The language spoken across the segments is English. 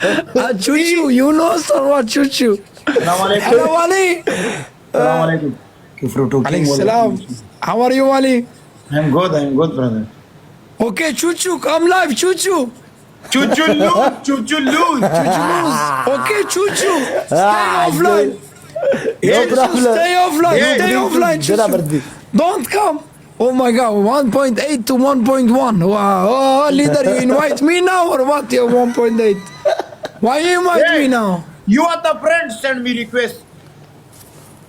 Chuchu, you know or what, Chuchu? Hello, Wali. Assalamualaikum. Alaykum salam. How are you, Wali? I'm good, brother. Okay, Chuchu, come live, Chuchu. Chuchu lose. Okay, Chuchu, stay offline. No problem. Stay offline, Yeah, stay offline, Chuchu. Don't come. Oh my God, 1.8 to 1.1. Wow. Oh, leader, you invite me now or what? You 1.8. Why you invite me now? You are the friend, send me request.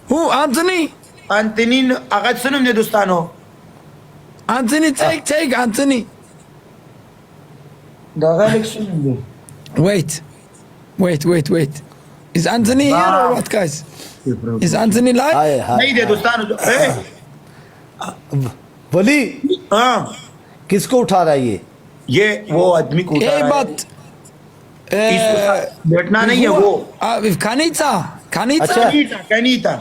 Who? Anthony? Anthony, agad sunum ne dostano. Anthony, take Anthony. Daga election. Wait. Is Anthony here or what, guys? Is Anthony live? हाय हाय नहीं दे दोस्तानो. Hey. वली हाँ. किसको उठा रहा है ये वो आदमी को उठा Hey, रहा है. but बैठना नहीं है वो. Kanita. अच्छा Kanita.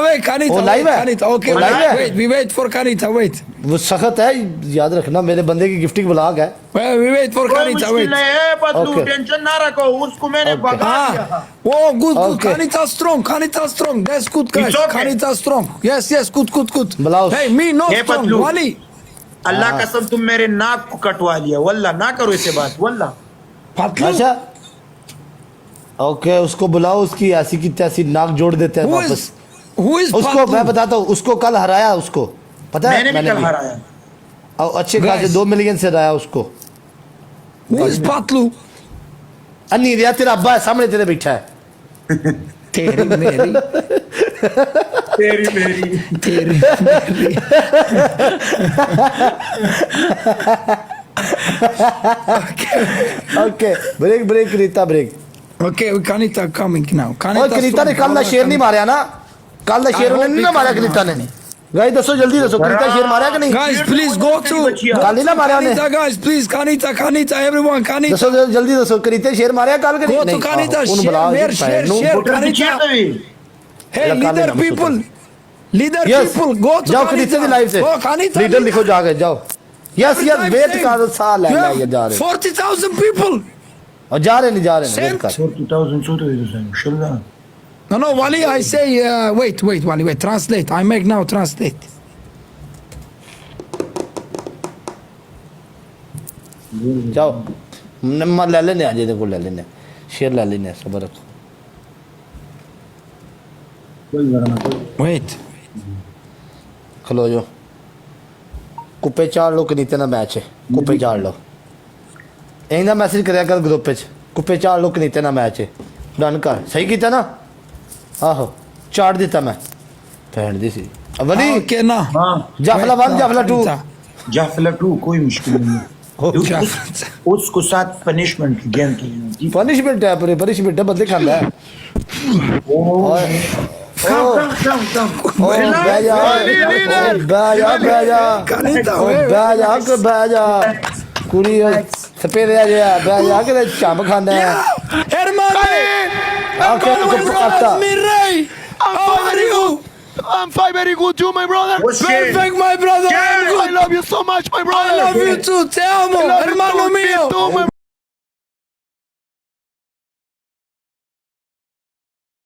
Wait, Kanita. वो live है? Kanita. Okay, वो live है? wait. We wait for Kanita. Wait. वो सख्त है याद रखना मेरे बंदे की गिफ्टिंग ब्लॉग है We wait for कोई Kanita. मुश्किल Wait. नहीं है पतलू Okay. टेंशन ना रखो उसको मैंने Okay. भगा दिया. Oh, good. Okay. Kanita strong. That's good, guys. It's okay. Kanita strong. Yes. Good. Blouse. Hey, me not Hey, strong. Patlu. Wali. अल्लाह कसम तुम मेरे नाक को कटवा लिया. वल्ला ना करो ऐसे बात. वल्ला. Patlu. अच्छा ओके उसको बुलाओ उसकी ऐसी की तैसी नाक जोड़ देते हैं वापस Who is उसको Patlu? मैं बताता हूँ उसको कल हराया उसको पता है मैंने भी कल हराया. और अच्छे खासे Guys. 2 मिलियन से हराया उसको Who is Patlu? अन्नी रिया तेरा अब्बा है सामने तेरे बैठा है तेरी मेरी तेरी मेरी. तेरी मेरी okay break Rita break Okay, Kanita coming now. और कनीता ने कल दा शेर नहीं मारा ना कल दा शेर उन्होंने ना मारा कनीता ने गाइस दसो जल्दी दसो कनीता शेर मारा कि नहीं Guys, please go to कल ही ना मारा ने Kanita, guys, please. Kanita, everyone. Kanita. दसो जल्दी दसो कनीता शेर मारा कल के Go नहीं to Kanita, उन share, बुलाओ share, share. Kanita. Hey, Kalle leader naam people. Leader yes people, go to जाओ Kanita. कनीता की लाइव से Go, Kanita. लीडर लिखो जाके जाओ यस वेट कर साल है ये जा रहे 40,000 people. और जा रहे नहीं वेट कर 40,000 صوت شلون. No, Wali, I say, wait, Wali, wait, translate. I make now translate. जाओ नम्मा ले लेने आज इधर को ले लेने शेर ले लेने सबर रखो Wait. खलो जो कुप्पे चाड़ लो कनीते ना मैच है कुप्पे चाड़ लो इंदा मैसेज करया कर ग्रुप पे कुप्पे चाड़ लो कनीते ना मैच है डन कर सही कीता ना आहो चाड़ दिता मैं फैंड दी सी अवली Okay, now. हाँ. जाफला 1 जाफला 2 जाफला 2 कोई मुश्किल नहीं है. उसको साथ पनिशमेंट गेम की. पनिशमेंट है पूरे पनिशमेंट है बंदे खांदा है बैजा कुड़ी सपेरे आ गया बैजा के चम खांदा है Hermano, mi rey. How are you? I'm fine, very good too, my brother. Perfect, my brother. I'm I good. love you so much, my I brother. love you too. Te amo, I love you hermano too, me mío. too, my